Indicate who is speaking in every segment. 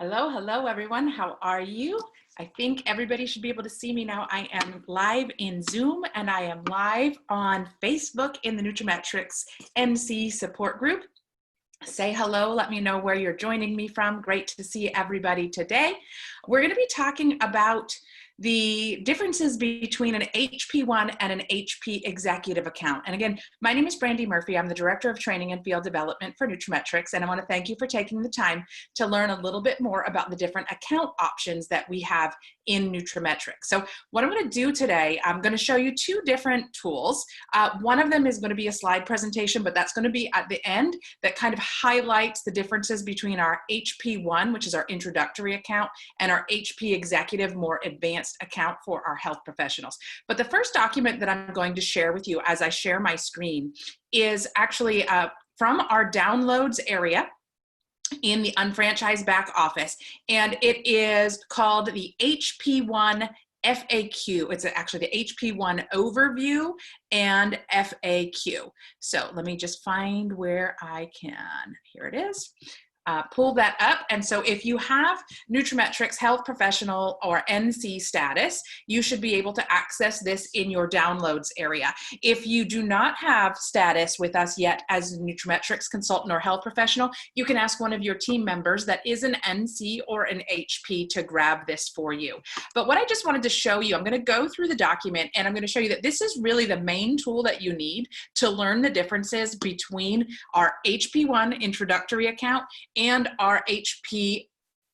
Speaker 1: Hello, everyone. How are you? I think everybody should be able to see me now. I am live in Zoom and I am live on Facebook in the nutraMetrix NC support group. Say hello, let me know where you're joining me from. Great to see everybody today. We're going to be talking about the differences between an HP1 and an HP executive account. And again, my name is Brandi Murphy. I'm the Director of Training and Field Development for nutraMetrix, and I want to thank you for taking the time to learn a little bit more about the different account options that we have in nutraMetrix. So what I'm going to do today, I'm going to show you two different tools. One of them is going to be a slide presentation, but that's going to be at the end that kind of highlights the differences between our HP1, which is our introductory account, and our HP executive, more advanced account for our health professionals. But the first document that I'm going to share with you as I share my screen is actually from our downloads area in the unfranchised back office, and it is called the HP1 FAQ. It's actually the HP1 Overview and FAQ. So let me just find where I can, here it is. Pull that up. And so if you have nutraMetrix Health Professional or NC status, you should be able to access this in your downloads area. If you do not have status with us yet as a nutraMetrix consultant or health professional, you can ask one of your team members that is an NC or an HP to grab this for you. But what I just wanted to show you, I'm going to go through the document and I'm going to show you that this is really the main tool that you need to learn the differences between our HP1 introductory account and our HP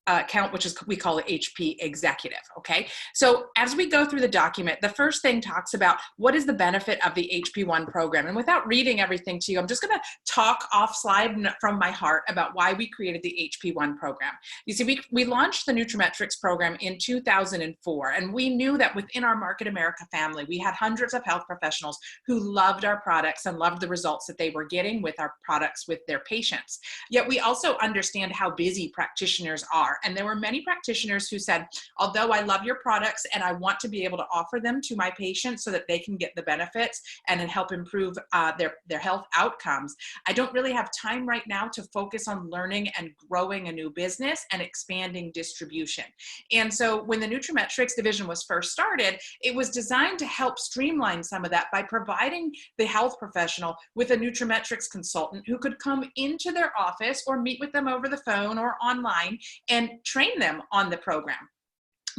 Speaker 1: account, which is, we call it HP executive, okay? So as we go through the document, the first thing talks about what is the benefit of the HP1 program. And without reading everything to you, I'm just gonna talk off slide from my heart about why we created the HP1 program. You see, we launched the nutraMetrix program in 2004, and we knew that within our Market America family, we had hundreds of health professionals who loved our products and loved the results that they were getting with our products with their patients. Yet we also understand how busy practitioners are. And there were many practitioners who said, although I love your products and I want to be able to offer them to my patients so that they can get the benefits and help improve their health outcomes, I don't really have time right now to focus on learning and growing a new business and expanding distribution. And so when the nutraMetrix division was first started, it was designed to help streamline some of that by providing the health professional with a nutraMetrix consultant who could come into their office or meet with them over the phone or online and train them on the program.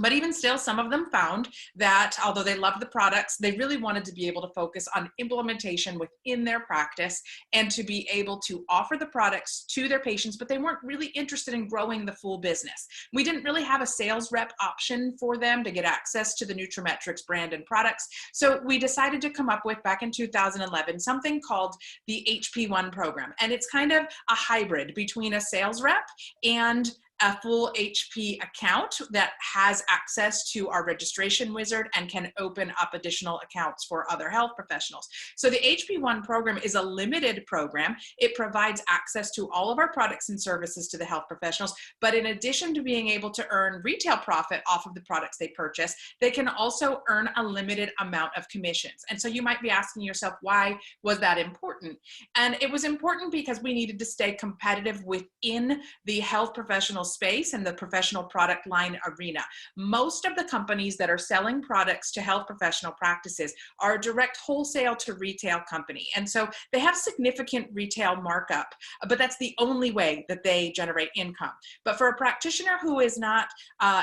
Speaker 1: But even still, some of them found that although they loved the products, they really wanted to be able to focus on implementation within their practice and to be able to offer the products to their patients, but they weren't really interested in growing the full business. We didn't really have a sales rep option for them to get access to the nutraMetrix brand and products. So we decided to come up with, back in 2011, something called the HP1 program. And it's kind of a hybrid between a sales rep and a full HP account that has access to our registration wizard and can open up additional accounts for other health professionals. So the HP1 program is a limited program. It provides access to all of our products and services to the health professionals, but in addition to being able to earn retail profit off of the products they purchase, they can also earn a limited amount of commissions. And so you might be asking yourself, why was that important? And it was important because we needed to stay competitive within the health professional space and the professional product line arena. Most of the companies that are selling products to health professional practices are a direct wholesale to retail company. And so they have significant retail markup, but that's the only way that they generate income. But for a practitioner who is not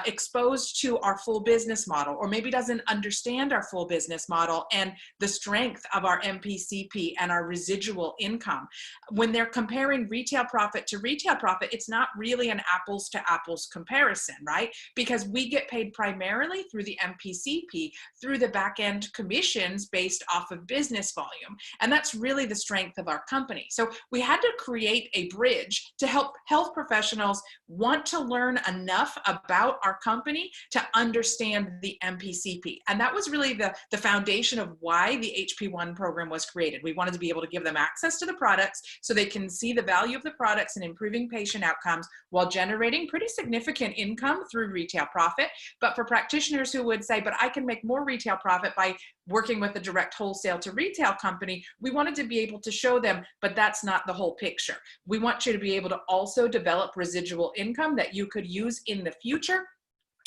Speaker 1: exposed to our full business model, or maybe doesn't understand our full business model and the strength of our MPCP and our residual income, when they're comparing retail profit to retail profit, it's not really an apples to apples comparison, right? Because we get paid primarily through the MPCP, through the back end commissions based off of business volume. And that's really the strength of our company. So we had to create a bridge to help health professionals want to learn enough about our company to understand the MPCP. And that was really the foundation of why the HP1 program was created. We wanted to be able to give them access to the products so they can see the value of the products and improving patient outcomes while generating generating pretty significant income through retail profit. But for practitioners who would say, but I can make more retail profit by working with a direct wholesale to retail company, we wanted to be able to show them, but that's not the whole picture. We want you to be able to also develop residual income that you could use in the future,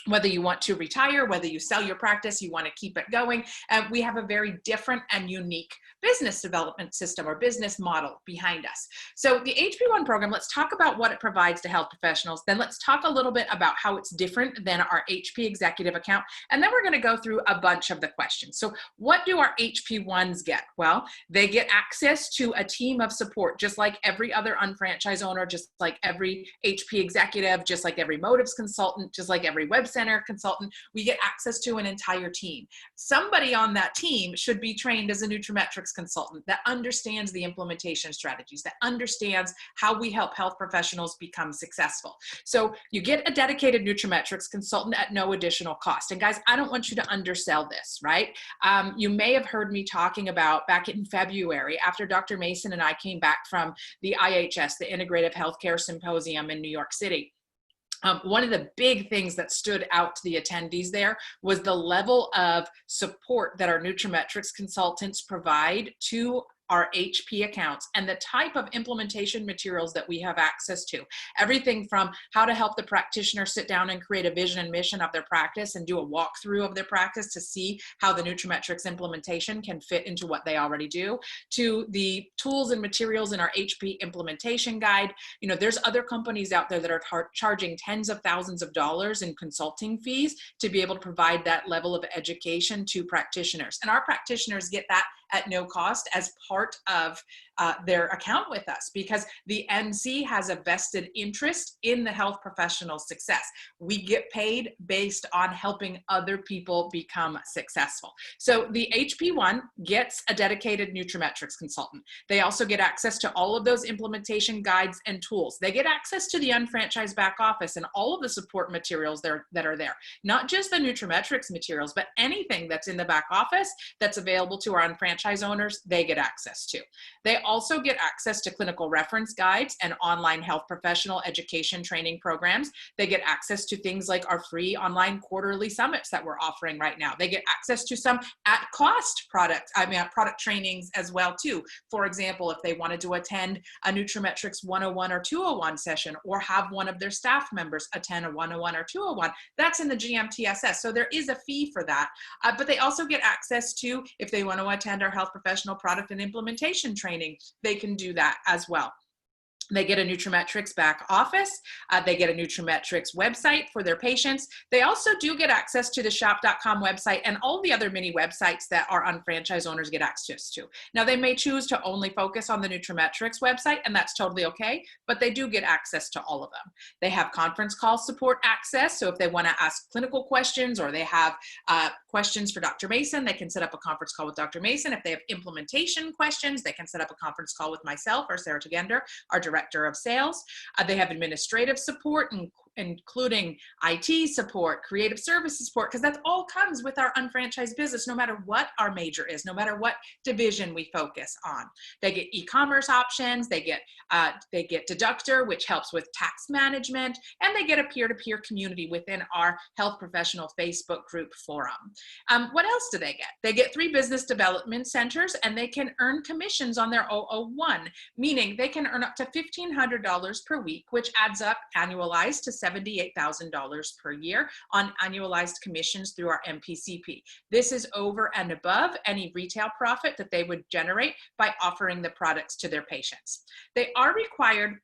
Speaker 1: whether you want to retire, whether you sell your practice, you want to keep it going. We have a very different and unique business development system or business model behind us. So the HP1 program, let's talk about what it provides to health professionals. Then let's talk a little bit about how it's different than our HP executive account. And then we're going to go through a bunch of the questions. So what do our HP1s get? Well, they get access to a team of support, just like every other unfranchised owner, just like every HP executive, just like every motives consultant, just like every web center consultant. We get access to an entire team. Somebody on that team should be trained as a nutraMetrix consultant that understands the implementation strategies, that understands how we help health professionals become successful. So you get a dedicated nutraMetrix consultant at no additional cost. And guys, I don't want you to undersell this, right? You may have heard me talking about back in February, after Dr. Mason and I came back from the IHS, the Integrative Healthcare Symposium in New York City. One of the big things that stood out to the attendees there was the level of support that our nutraMetrix consultants provide to our HP accounts and the type of implementation materials that we have access to. Everything from how to help the practitioner sit down and create a vision and mission of their practice and do a walkthrough of their practice to see how the nutraMetrix implementation can fit into what they already do, to the tools and materials in our HP implementation guide. You know, there's other companies out there that are charging tens of thousands of dollars in consulting fees to be able to provide that level of education to practitioners. And our practitioners get that at no cost as part of their account with us, because the NC has a vested interest in the health professional's success. We get paid based on helping other people become successful. So the HP1 gets a dedicated nutraMetrix consultant. They also get access to all of those implementation guides and tools. They get access to the unfranchised back office and all of the support materials that are there. Not just the nutraMetrix materials, but anything that's in the back office that's available to our unfranchised owners, they get access to. They also get access to clinical reference guides and online health professional education training programs. They get access to things like our free online quarterly summits that we're offering right now. They get access to some at-cost product trainings as well too. For example, if they wanted to attend a nutraMetrix 101 or 201 session, or have one of their staff members attend a 101 or 201, that's in the GMTSS. So there is a fee for that. But they also get access to, if they want to attend our health professional product and implementation training, they can do that as well. They get a nutraMetrix back office. They get a nutraMetrix website for their patients. They also do get access to the shop.com website and all the other mini websites that our unfranchised owners get access to. Now, they may choose to only focus on the nutraMetrix website, and that's totally okay, but they do get access to all of them. They have conference call support access, so if they want to ask clinical questions or they have questions for Dr. Mason, they can set up a conference call with Dr. Mason. If they have implementation questions, they can set up a conference call with myself or Sarah Tegender, our Director of Sales. They have administrative support, including IT support, creative services support, because that all comes with our unfranchised business, no matter what our major is, no matter what division we focus on. They get e-commerce options, they get Deductor, which helps with tax management, and they get a peer-to-peer community within our health professional Facebook group forum. What else do they get? They get 3 business development centers, and they can earn commissions on their 001, meaning they can earn up to $1,500 per week, which adds up annualized to $78,000 per year on annualized commissions through our MPCP. This is over and above any retail profit that they would generate by offering the products to their patients. They are required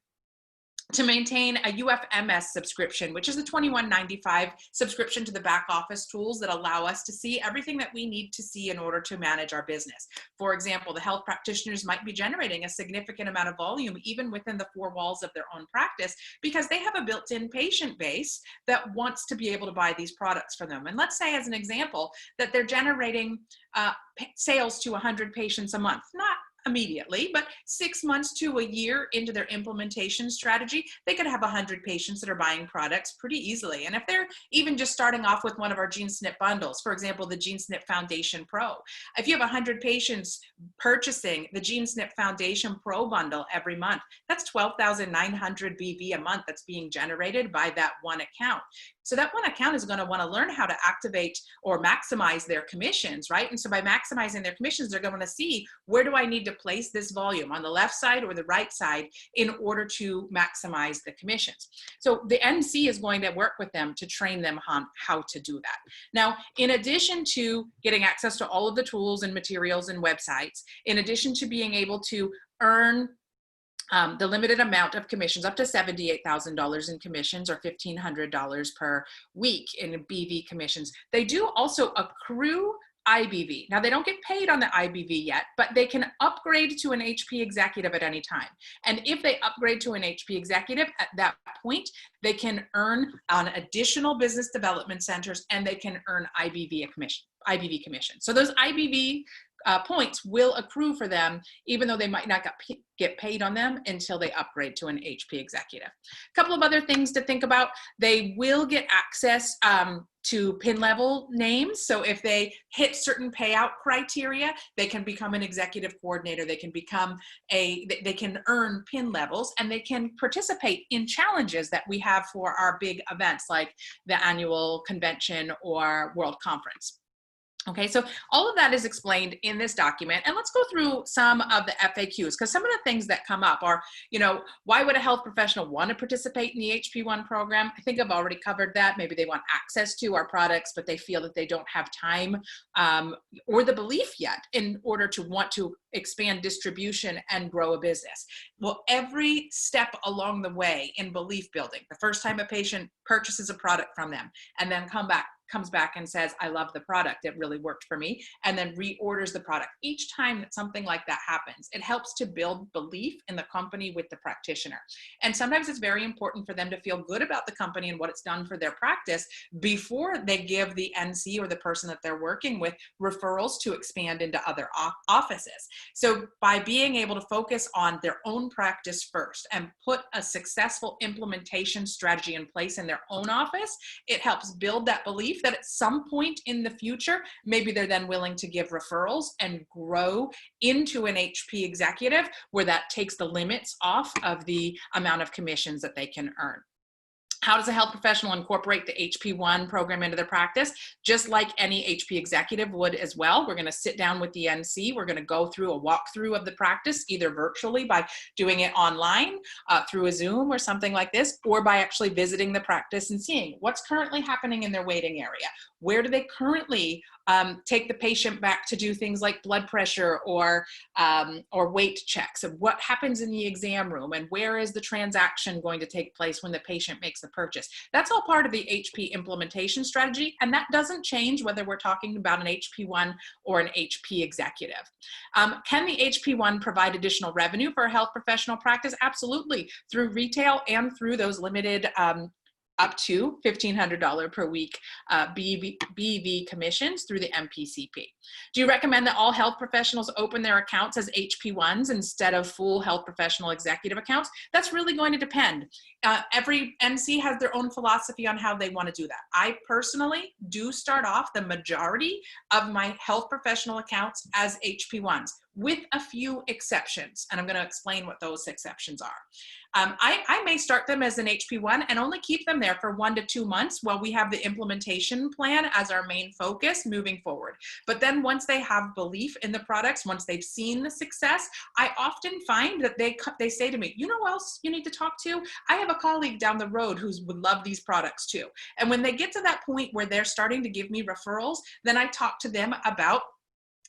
Speaker 1: to maintain a UFMS subscription, which is a $21.95 subscription to the back office tools that allow us to see everything that we need to see in order to manage our business. For example, the health practitioners might be generating a significant amount of volume even within the 4 walls of their own practice because they have a built-in patient base that wants to be able to buy these products from them. And let's say, as an example, that they're generating sales to 100 patients a month. Not immediately, but 6 months to a year into their implementation strategy, they could have 100 patients that are buying products pretty easily. And if they're even just starting off with one of our GeneSNP bundles, for example, the GeneSNP Foundation Pro, if you have 100 patients purchasing the GeneSNP Foundation Pro bundle every month, that's 12,900 BV a month that's being generated by that one account. So that one account is going to want to learn how to activate or maximize their commissions, right? And so by maximizing their commissions, they're going to see, where do I need to place this volume, on the left side or the right side, in order to maximize the commissions. So the NC is going to work with them to train them on how to do that. Now, in addition to getting access to all of the tools and materials and websites, in addition to being able to earn the limited amount of commissions, up to $78,000 in commissions, or $1,500 per week in BV commissions, they do also accrue IBV. Now, they don't get paid on the IBV yet, but they can upgrade to an HP executive at any time. And if they upgrade to an HP executive, at that point, they can earn on additional business development centers, and they can earn IBV commission. So those IBV points will accrue for them, even though they might not get paid on them until they upgrade to an HP executive. A couple of other things to think about: they will get access to pin level names. So if they hit certain payout criteria, they can become an executive coordinator. They can become they can earn pin levels, and they can participate in challenges that we have for our big events like the annual convention or world conference. Okay, so all of that is explained in this document, and let's go through some of the FAQs, because some of the things that come up are, why would a health professional want to participate in the HP1 program? I think I've already covered that. Maybe they want access to our products, but they feel that they don't have time or the belief yet in order to want to expand distribution and grow a business. Well, every step along the way in belief building, the first time a patient purchases a product from them and then comes back and says, I love the product, it really worked for me, and then reorders the product. Each time that something like that happens, it helps to build belief in the company with the practitioner. And sometimes it's very important for them to feel good about the company and what it's done for their practice before they give the NC or the person that they're working with referrals to expand into other offices. So by being able to focus on their own practice first and put a successful implementation strategy in place in their own office, it helps build that belief that at some point in the future, maybe they're then willing to give referrals and grow into an HP executive, where that takes the limits off of the amount of commissions that they can earn. How does a health professional incorporate the HP1 program into their practice? Just like any HP executive would as well. We're going to sit down with the NC. We're going to go through a walkthrough of the practice, either virtually by doing it online through a Zoom or something like this, or by actually visiting the practice and seeing what's currently happening in their waiting area. Where do they currently take the patient back to do things like blood pressure or weight checks? And what happens in the exam room, and where is the transaction going to take place when the patient makes the purchase? That's all part of the HP implementation strategy, and that doesn't change whether we're talking about an HP1 or an HP executive. Can the HP1 provide additional revenue for a health professional practice? Absolutely, through retail and through those limited up to $1,500 per week BV commissions through the MPCP. Do you recommend that all health professionals open their accounts as HP1s instead of full health professional executive accounts? That's really going to depend. Every NC has their own philosophy on how they want to do that. I personally do start off the majority of my health professional accounts as HP1s, with a few exceptions, and I'm going to explain what those exceptions are. I may start them as an HP1 and only keep them there for 1 to 2 months while we have the implementation plan as our main focus moving forward. But then once they have belief in the products, once they've seen the success, I often find that they say to me, you know who else you need to talk to? I have a colleague down the road who would love these products too. And when they get to that point where they're starting to give me referrals, then I talk to them about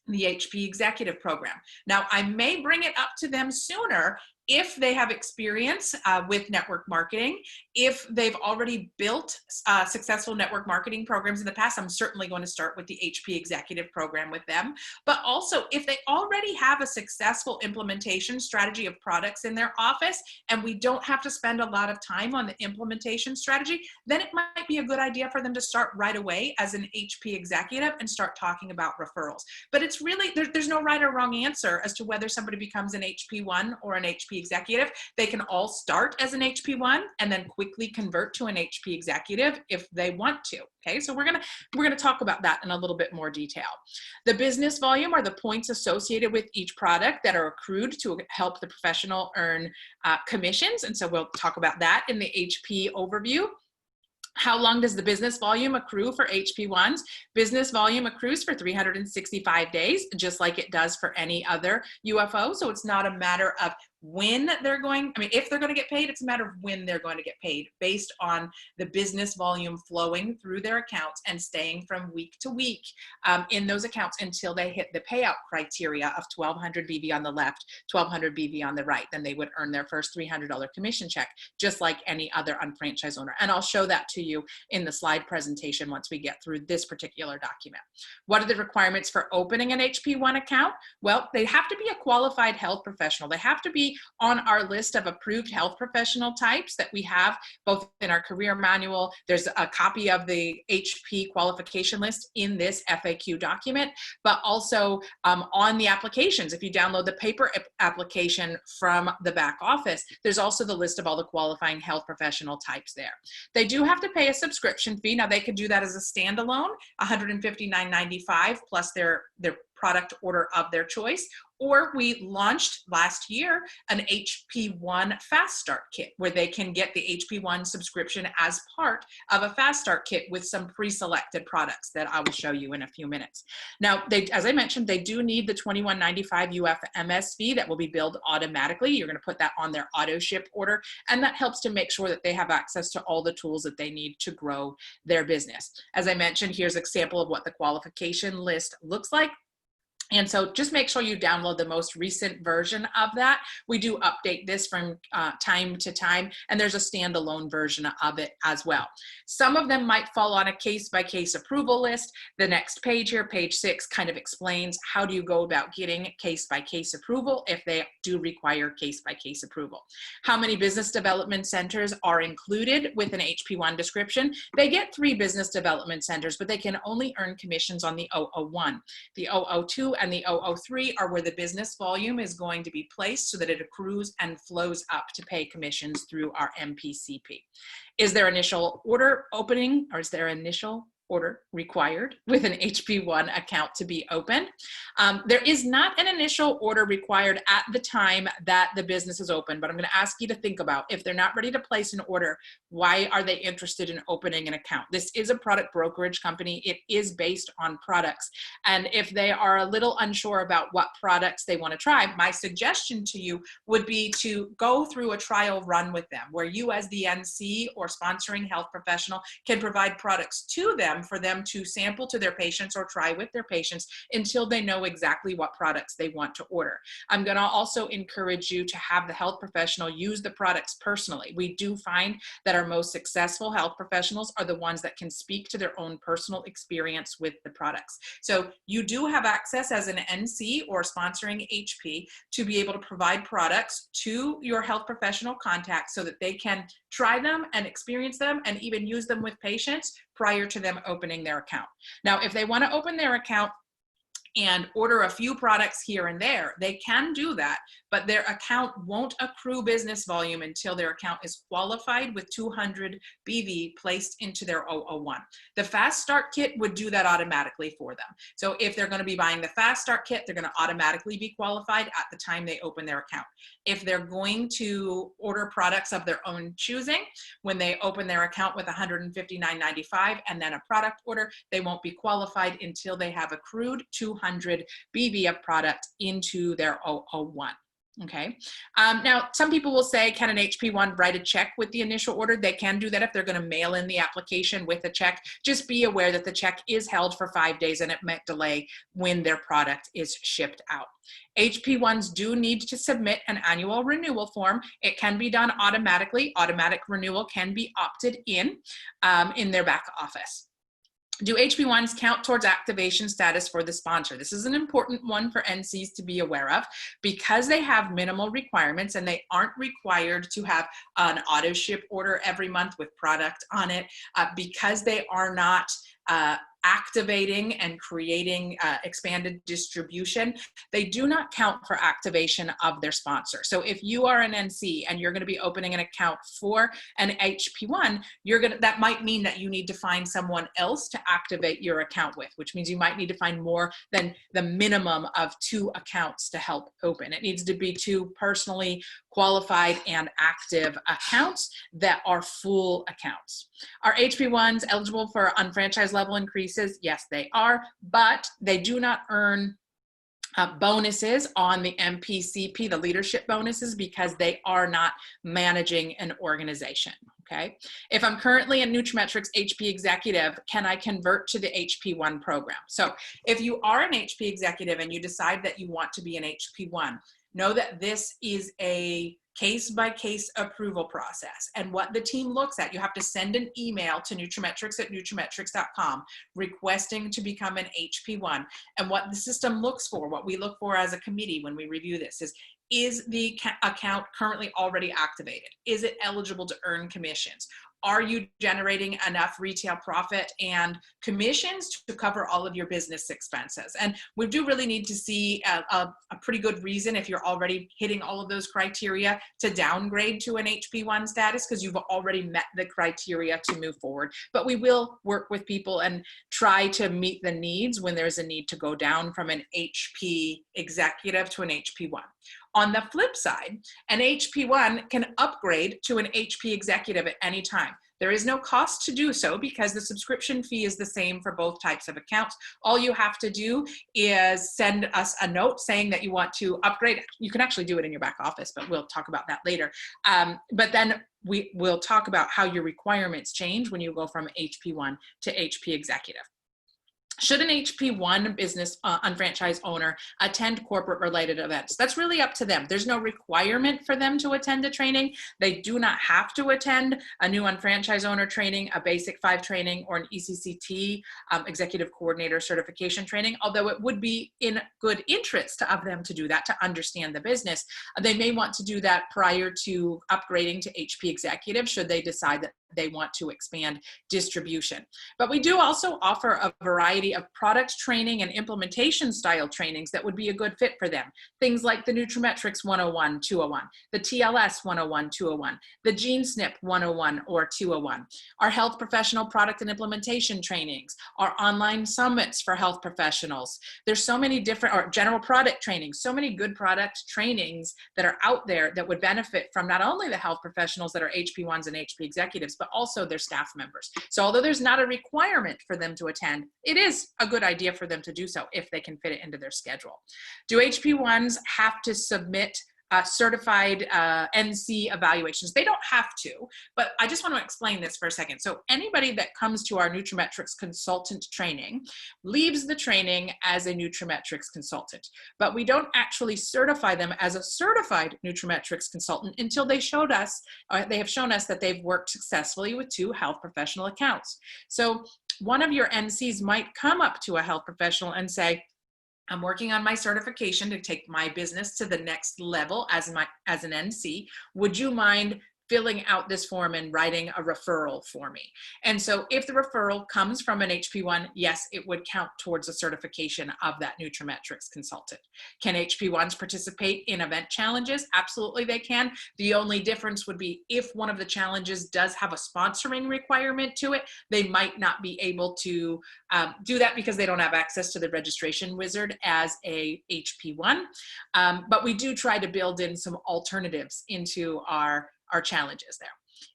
Speaker 1: the HP executive program. Now, I may bring it up to them sooner if they have experience with network marketing, if they've already built successful network marketing programs in the past, I'm certainly going to start with the HP Executive Program with them. But also, if they already have a successful implementation strategy of products in their office, and we don't have to spend a lot of time on the implementation strategy, then it might be a good idea for them to start right away as an HP executive and start talking about referrals. But it's really, there's no right or wrong answer as to whether somebody becomes an HP1 or an HP executive. They can all start as an HP1 and then quickly convert to an HP executive if they want to. Okay, so we're gonna talk about that in a little bit more detail. The business volume are the points associated with each product that are accrued to help the professional earn commissions, and so we'll talk about that in the HP overview. How long does the business volume accrue for HP1s? Business volume accrues for 365 days, just like it does for any other UFO. So it's not a matter of when they're going, if they're going to get paid, it's a matter of when they're going to get paid based on the business volume flowing through their accounts and staying from week to week in those accounts until they hit the payout criteria of 1,200 BV on the left, 1,200 BV on the right. Then they would earn their first $300 commission check, just like any other unfranchised owner. And I'll show that to you in the slide presentation once we get through this particular document. What are the requirements for opening an HP1 account? Well, they have to be a qualified health professional. They have to be on our list of approved health professional types that we have both in our career manual. There's a copy of the HP qualification list in this FAQ document, but also on the applications. If you download the paper application from the back office, there's also the list of all the qualifying health professional types there. They do have to pay a subscription fee. Now they could do that as a standalone, $159.95 plus their product order of their choice, or we launched last year an HP1 Fast Start Kit where they can get the HP1 subscription as part of a Fast Start Kit with some pre-selected products that I will show you in a few minutes. Now, as I mentioned, they do need the $21.95 UFMS fee that will be billed automatically. You're going to put that on their auto ship order, and that helps to make sure that they have access to all the tools that they need to grow their business. As I mentioned, here's an example of what the qualification list looks like. And so just make sure you download the most recent version of that. We do update this from time to time, and there's a standalone version of it as well. Some of them might fall on a case-by-case approval list. The next page here, page 6, kind of explains how do you go about getting case-by-case approval if they do require case-by-case approval. How many business development centers are included with an HP1 description? They get 3 business development centers, but they can only earn commissions on the 001. The 002 and the 003 are where the business volume is going to be placed so that it accrues and flows up to pay commissions through our MPCP. Is there initial order opening, or is there initial order required with an HP1 account to be opened? There is not an initial order required at the time that the business is open, but I'm going to ask you to think about, if they're not ready to place an order, why are they interested in opening an account? This is a product brokerage company. It is based on products. And if they are a little unsure about what products they want to try, my suggestion to you would be to go through a trial run with them, where you as the NC or sponsoring health professional can provide products to them for them to sample to their patients or try with their patients until they know exactly what products they want to order. I'm going to also encourage you to have the health professional use the products personally. We do find that our most successful health professionals are the ones that can speak to their own personal experience with the products. So you do have access as an NC or sponsoring HP to be able to provide products to your health professional contacts so that they can try them and experience them and even use them with patients prior to them opening their account. Now, if they want to open their account and order a few products here and there, they can do that, but their account won't accrue business volume until their account is qualified with 200 BV placed into their 001. The Fast Start Kit would do that automatically for them. So if they're going to be buying the Fast Start Kit, they're going to automatically be qualified at the time they open their account. If they're going to order products of their own choosing, when they open their account with $159.95 and then a product order, they won't be qualified until they have accrued 200 BV of product into their 001. Okay. Now, some people will say, can an HP1 write a check with the initial order? They can do that if they're going to mail in the application with a check. Just be aware that the check is held for 5 days and it might delay when their product is shipped out. HP1s do need to submit an annual renewal form. It can be done automatically. Automatic renewal can be opted in their back office. Do HP1s count towards activation status for the sponsor? This is an important one for NCs to be aware of because they have minimal requirements and they aren't required to have an auto ship order every month with product on it, because they are not activating and creating expanded distribution. They do not count for activation of their sponsor. So if you are an NC and you're going to be opening an account for an HP1, that might mean that you need to find someone else to activate your account with, which means you might need to find more than the minimum of 2 accounts to help open. It needs to be 2 personally qualified and active accounts that are full accounts. Are HP1s eligible for unfranchised level increases? Yes, they are, but they do not earn bonuses on the MPCP, the leadership bonuses, because they are not managing an organization. Okay. If I'm currently a nutraMetrix HP executive, can I convert to the HP1 program? So if you are an HP executive and you decide that you want to be an HP1, know that this is a case-by-case approval process. And what the team looks at, you have to send an email to nutraMetrix@nutrametrix.com requesting to become an HP1. And what the system looks for, what we look for as a committee when we review this is the account currently already activated? Is it eligible to earn commissions? Are you generating enough retail profit and commissions to cover all of your business expenses? And we do really need to see a pretty good reason, if you're already hitting all of those criteria, to downgrade to an HP1 status, because you've already met the criteria to move forward. But we will work with people and try to meet the needs when there's a need to go down from an HP executive to an HP1. On the flip side, an HP1 can upgrade to an HP executive at any time. There is no cost to do so because the subscription fee is the same for both types of accounts. All you have to do is send us a note saying that you want to upgrade. You can actually do it in your back office, but we'll talk about that later. But then we will talk about how your requirements change when you go from HP1 to HP executive. Should an HP1 business unfranchised owner attend corporate related events? That's really up to them. There's no requirement for them to attend a training. They do not have to attend a new unfranchised owner training, a basic 5 training, or an ECCT executive coordinator certification training, although it would be in good interest of them to do that, to understand the business. They may want to do that prior to upgrading to HP executive should they decide that they want to expand distribution. But we do also offer a variety of product training and implementation style trainings that would be a good fit for them. Things like the nutraMetrix 101, 201, the TLS 101, 201, the GeneSnip 101 or 201, our health professional product and implementation trainings, our online summits for health professionals. There's so many different, or general product trainings, so many good product trainings that are out there that would benefit from not only the health professionals that are HP1s and HP executives, but also their staff members. So although there's not a requirement for them to attend, it is a good idea for them to do so if they can fit it into their schedule. Do HP1s have to submit certified NC evaluations? They don't have to, but I just want to explain this for a second. So anybody that comes to our nutraMetrix consultant training leaves the training as a nutraMetrix consultant, but we don't actually certify them as a certified nutraMetrix consultant until they have shown us that they've worked successfully with 2 health professional accounts. So one of your NCs might come up to a health professional and say, I'm working on my certification to take my business to the next level as an NC. Would you mind filling out this form and writing a referral for me? And so if the referral comes from an HP1, yes, it would count towards the certification of that nutraMetrix consultant. Can HP1s participate in event challenges? Absolutely they can. The only difference would be if one of the challenges does have a sponsoring requirement to it, they might not be able to do that because they don't have access to the registration wizard as a HP1. But we do try to build in some alternatives into our challenges there.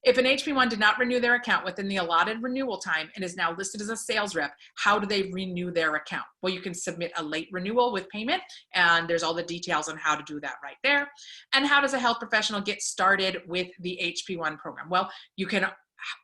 Speaker 1: If an HP1 did not renew their account within the allotted renewal time and is now listed as a sales rep, how do they renew their account? Well, you can submit a late renewal with payment, and there's all the details on how to do that right there. And how does a health professional get started with the HP1 program? Well, you can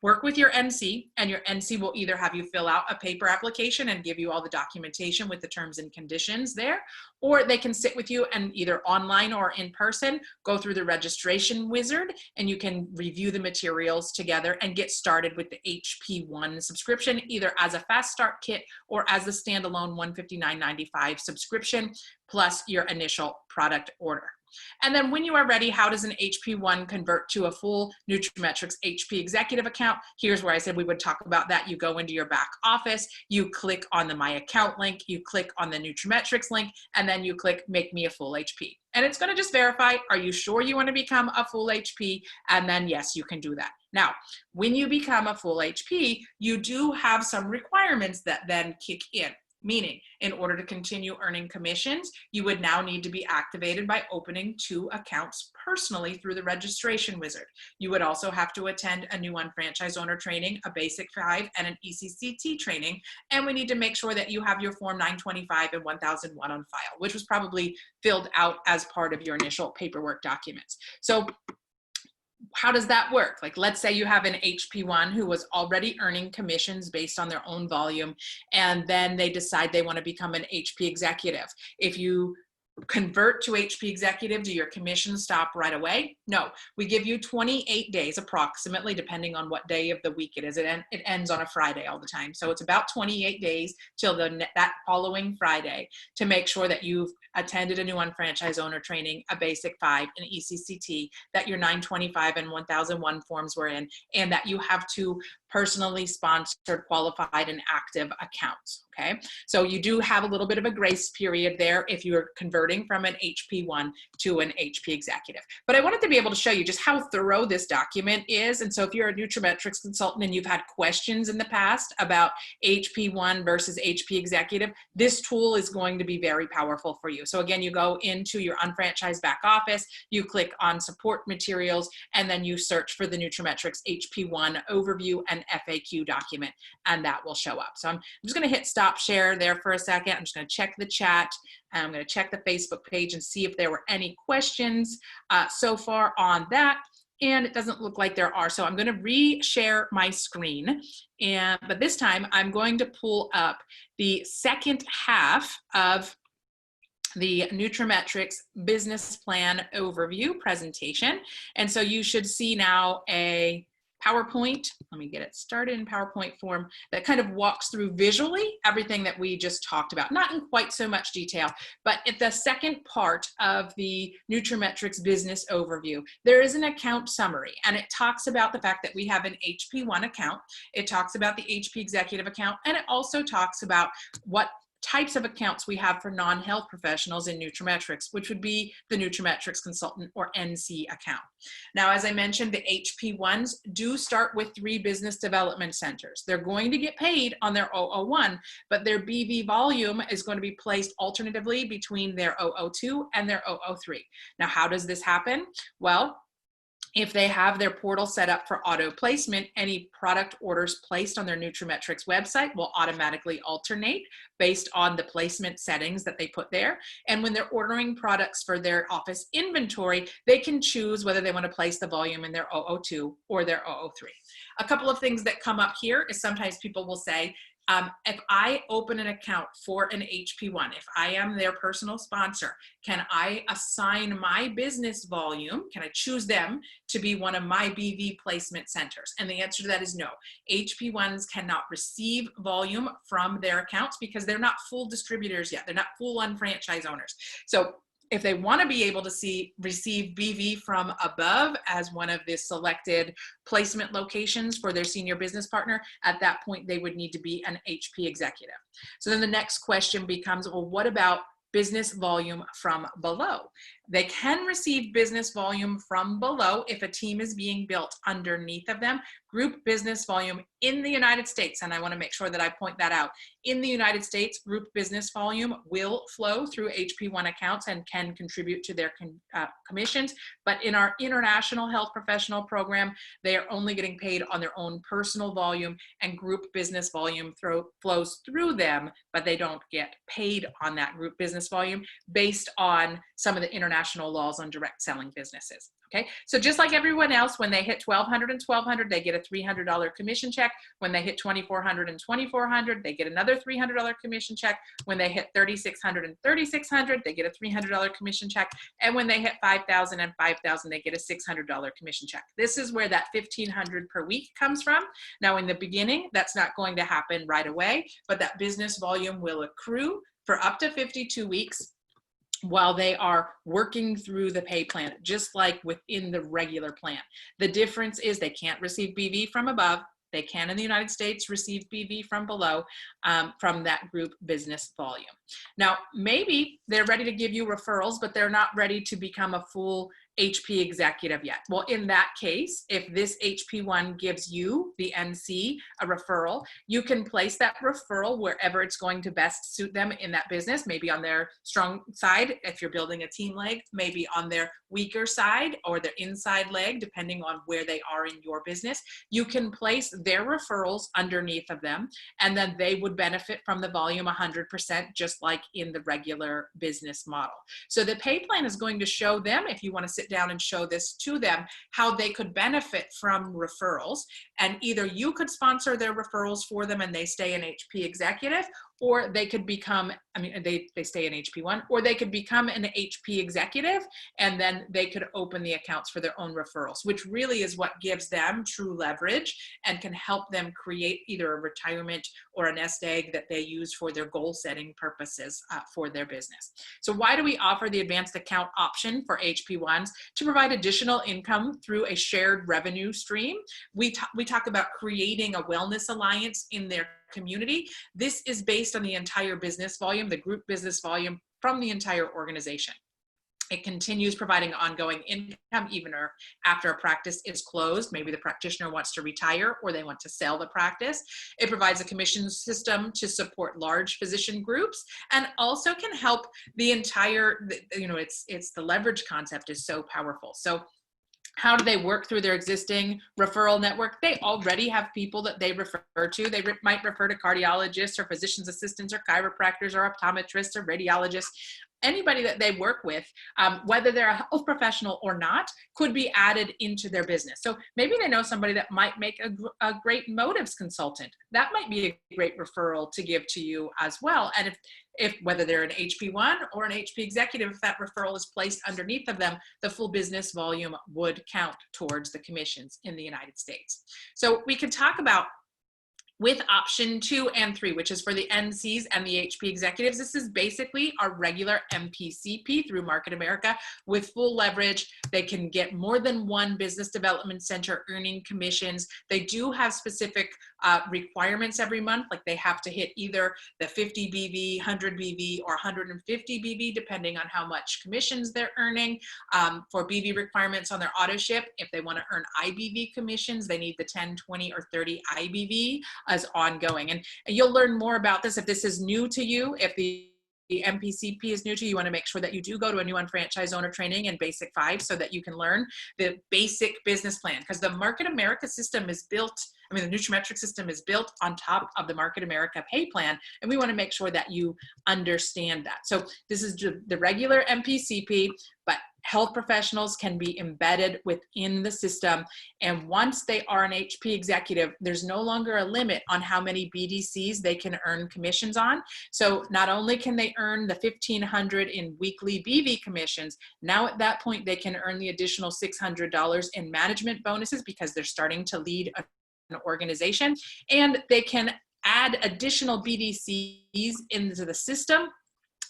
Speaker 1: work with your NC, and your NC will either have you fill out a paper application and give you all the documentation with the terms and conditions there, or they can sit with you and either online or in person go through the registration wizard, and you can review the materials together and get started with the HP1 subscription, either as a fast start kit or as the standalone $159.95 subscription plus your initial product order. And then when you are ready, how does an HP1 convert to a full nutraMetrix HP executive account? Here's where I said we would talk about that. You go into your back office, you click on the My Account link, you click on the nutraMetrix link, and then you click Make Me a Full HP. And it's going to just verify, are you sure you want to become a full HP? And then yes, you can do that. Now, when you become a full HP, you do have some requirements that then kick in. Meaning, in order to continue earning commissions, you would now need to be activated by opening 2 accounts personally through the registration wizard. You would also have to attend a new franchise owner training, a basic 5, and an ECCT training. And we need to make sure that you have your Form 925 and 1001 on file, which was probably filled out as part of your initial paperwork documents. So how does that work? Like, let's say you have an HP1 who was already earning commissions based on their own volume, and then they decide they want to become an HP executive. If you convert to HP executive, do your commissions stop right away? No, we give you 28 days approximately, depending on what day of the week it is. It ends on a Friday all the time. So it's about 28 days till that following Friday to make sure that you've attended a new franchise owner training, a basic 5, an ECCT, that your 925 and 1001 forms were in, and that you have 2 personally sponsored, qualified, and active accounts. Okay, so you do have a little bit of a grace period there if you're converting from an HP1 to an HP executive. But I wanted to be able to show you just how thorough this document is. And so if you're a nutraMetrix consultant and you've had questions in the past about HP1 versus HP executive, this tool is going to be very powerful for you. So again, you go into your unfranchised back office, you click on support materials, and then you search for the nutraMetrix HP1 Overview and FAQ document, and that will show up. So I'm just going to hit stop share there for a second. I'm just going to check the chat, and I'm going to check the Facebook page and see if there were any questions so far on that. And it doesn't look like there are. So I'm going to re-share my screen, but this time I'm going to pull up the second half of the nutraMetrix business plan overview presentation. And so you should see now a PowerPoint. Let me get it started in PowerPoint form that kind of walks through visually everything that we just talked about, not in quite so much detail, but at the second part of the nutraMetrix business overview, there is an account summary, and it talks about the fact that we have an HP1 account. It talks about the HP executive account, and it also talks about what types of accounts we have for non-health professionals in nutraMetrix, which would be the nutraMetrix consultant or NC account. Now, as I mentioned, the HP1s do start with 3 business development centers. They're going to get paid on their 001, but their BV volume is going to be placed alternatively between their 002 and their 003. Now, how does this happen? Well, if they have their portal set up for auto placement, any product orders placed on their nutraMetrix website will automatically alternate based on the placement settings that they put there. And when they're ordering products for their office inventory, they can choose whether they want to place the volume in their 002 or their 003. A couple of things that come up here is sometimes people will say, if I open an account for an HP1, if I am their personal sponsor, can I assign my business volume? Can I choose them to be one of my BV placement centers? And the answer to that is no. HP1s cannot receive volume from their accounts because they're not full distributors yet. They're not full franchise owners. So if they want to be able to receive BV from above as one of the selected placement locations for their senior business partner, at that point they would need to be an HP executive. So then the next question becomes, well, what about business volume from below? They can receive business volume from below if a team is being built underneath of them. Group business volume In the United States, and I want to make sure that I point that out, in the United States, group business volume will flow through HP1 accounts and can contribute to their commissions. But in our international health professional program, they are only getting paid on their own personal volume, and group business volume flows through them, but they don't get paid on that group business volume based on some of the international laws on direct selling businesses. Okay, so just like everyone else, when they hit $1,200 and $1,200, they get a $300 commission check. When they hit $2,400 and $2,400, they get another $300 commission check. When they hit $3,600 and $3,600, they get a $300 commission check. And when they hit $5,000 and $5,000, they get a $600 commission check. This is where that $1,500 per week comes from. Now, in the beginning, that's not going to happen right away, but that business volume will accrue for up to 52 weeks while they are working through the pay plan, just like within the regular plan. The difference is they can't receive BV from above. They can in the United States receive BV from below, from that group business volume. Now, maybe they're ready to give you referrals, but they're not ready to become a full HP executive yet. Well, in that case, if this HP1 gives you, the NC, a referral, you can place that referral wherever it's going to best suit them in that business, maybe on their strong side, if you're building a team leg, maybe on their weaker side or their inside leg, depending on where they are in your business. You can place their referrals underneath of them, and then they would benefit from the volume 100%, just like in the regular business model. So the pay plan is going to show them, if you want to sit down and show this to them, how they could benefit from referrals. And either you could sponsor their referrals for them and they stay an HP executive, or they could become, they stay in HP1, or they could become an HP executive, and then they could open the accounts for their own referrals, which really is what gives them true leverage and can help them create either a retirement or a nest egg that they use for their goal setting purposes for their business. So why do we offer the advanced account option for HP1s? To provide additional income through a shared revenue stream. We talk about creating a wellness alliance in their community. This is based on the entire business volume, the group business volume from the entire organization. It continues providing ongoing income even after a practice is closed. Maybe the practitioner wants to retire or they want to sell the practice. It provides a commission system to support large physician groups, and also can help the entire, it's the leverage concept is so powerful. So how do they work through their existing referral network? They already have people that they refer to. They might refer to cardiologists or physician's assistants or chiropractors or optometrists or radiologists. Anybody that they work with, whether they're a health professional or not, could be added into their business. So maybe they know somebody that might make a great motives consultant. That might be a great referral to give to you as well. And if whether they're an HP1 or an HP executive, if that referral is placed underneath of them, the full business volume would count towards the commissions in the United States. So we could talk about with option 2 and 3, which is for the NCs and the HP executives. This is basically our regular MPCP through Market America with full leverage. They can get more than one business development center earning commissions. They do have specific requirements every month, like they have to hit either the 50 BV, 100 BV, or 150 BV, depending on how much commissions they're earning. For BV requirements on their auto ship, if they want to earn IBV commissions, they need the 10, 20, or 30 IBV as ongoing. And you'll learn more about this if this is new to you. If the MPCP is new to you, you want to make sure that you do go to a new unfranchised owner training in Basic 5 so that you can learn the basic business plan, because the Market America system is built, the nutraMetrix system is built on top of the Market America pay plan, and we want to make sure that you understand that. So this is the regular MPCP, but health professionals can be embedded within the system. And once they are an HP executive, there's no longer a limit on how many BDCs they can earn commissions on. So not only can they earn the $1,500 in weekly BV commissions, now at that point, they can earn the additional $600 in management bonuses because they're starting to lead an organization, and they can add additional BDCs into the system.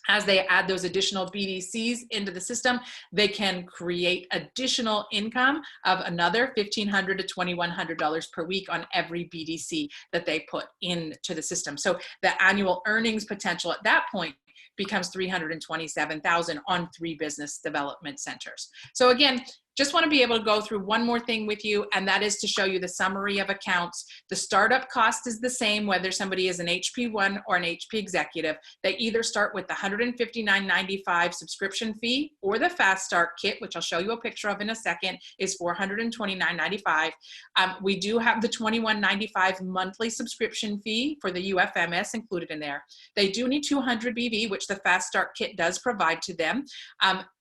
Speaker 1: As they add those additional BDCs into the system, they can create additional income of another $1,500 to $2,100 per week on every BDC that they put into the system. So the annual earnings potential at that point becomes $327,000 on 3 business development centers. So again, just want to be able to go through one more thing with you, and that is to show you the summary of accounts. The startup cost is the same whether somebody is an HP1 or an HP executive. They either start with the $159.95 subscription fee, or the Fast Start Kit, which I'll show you a picture of in a second, is $429.95. We do have the $21.95 monthly subscription fee for the UFMS included in there. They do need 200 BV, which the Fast Start Kit does provide to them.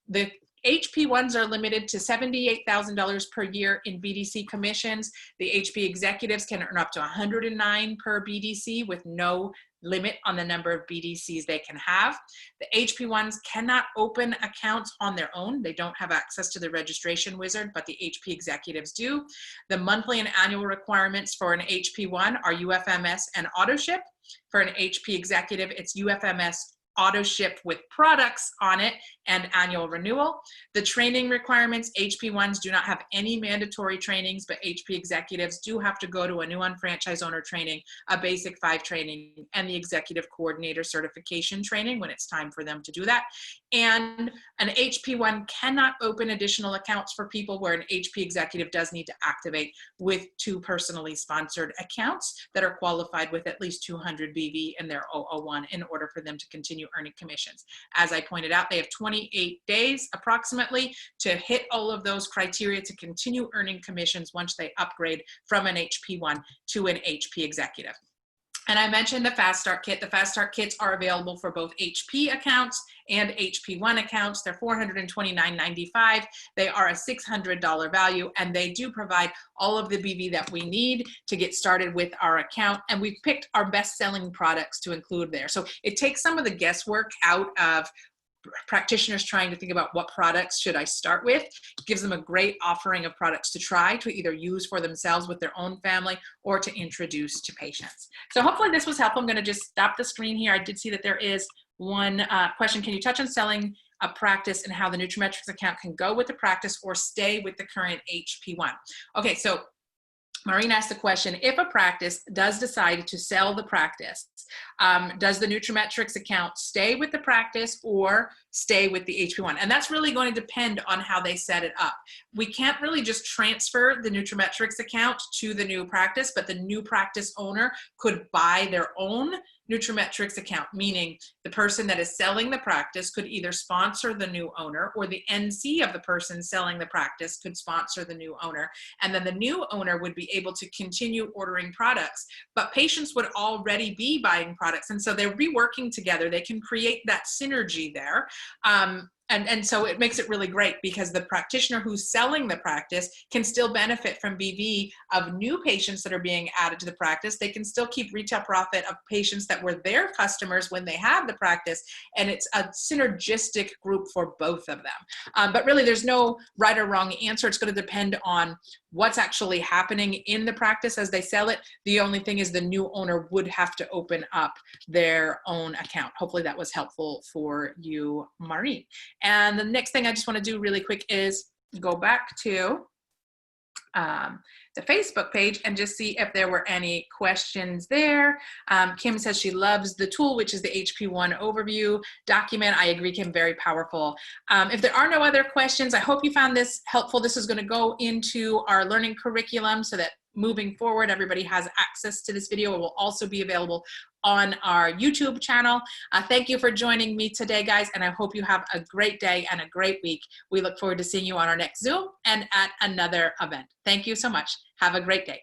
Speaker 1: The HP1s are limited to $78,000 per year in BDC commissions. The HP executives can earn up to 109 per BDC with no limit on the number of BDCs they can have. The HP1s cannot open accounts on their own. They don't have access to the registration wizard, but the HP executives do. The monthly and annual requirements for an HP1 are UFMS and auto ship. For an HP executive, it's UFMS auto ship with products on it and annual renewal. The training requirements, HP1s do not have any mandatory trainings, but HP executives do have to go to a new franchise owner training, a basic 5 training, and the executive coordinator certification training when it's time for them to do that. And an HP1 cannot open additional accounts for people where an HP executive does need to activate with 2 personally sponsored accounts that are qualified with at least 200 BV in their 001 in order for them to continue earning commissions. As I pointed out, they have 28 days approximately to hit all of those criteria to continue earning commissions once they upgrade from an HP1 to an HP executive. And I mentioned the Fast Start Kit. The Fast Start Kits are available for both HP accounts and HP1 accounts. They're $429.95. They are a $600 value, and they do provide all of the BV that we need to get started with our account. And we've picked our best-selling products to include there. So it takes some of the guesswork out of practitioners trying to think about what products should I start with. It gives them a great offering of products to try to either use for themselves with their own family or to introduce to patients. So hopefully this was helpful. I'm going to just stop the screen here. I did see that there is one question. Can you touch on selling a practice and how the nutraMetrix account can go with the practice or stay with the current HP1? Okay, so Maureen asked the question, if a practice does decide to sell the practice, does the nutraMetrix account stay with the practice or stay with the HP1? And that's really going to depend on how they set it up. We can't really just transfer the nutraMetrix account to the new practice, but the new practice owner could buy their own nutraMetrix account, meaning the person that is selling the practice could either sponsor the new owner, or the NC of the person selling the practice could sponsor the new owner. And then the new owner would be able to continue ordering products, but patients would already be buying products. And so they're reworking together. They can create that synergy there. And so it makes it really great because the practitioner who's selling the practice can still benefit from BV of new patients that are being added to the practice. They can still keep retail profit of patients that were their customers when they had the practice. And it's a synergistic group for both of them. But really there's no right or wrong answer. It's going to depend on what's actually happening in the practice as they sell it. The only thing is the new owner would have to open up their own account. Hopefully that was helpful for you, Maureen. And the next thing I just want to do really quick is go back to the Facebook page and just see if there were any questions there. Kim says she loves the tool, which is the HP1 Overview document. I agree, Kim, very powerful. If there are no other questions, I hope you found this helpful. This is going to go into our learning curriculum so that moving forward, everybody has access to this video. It will also be available on our YouTube channel. Thank you for joining me today, guys, and I hope you have a great day and a great week. We look forward to seeing you on our next Zoom and at another event. Thank you so much. Have a great day.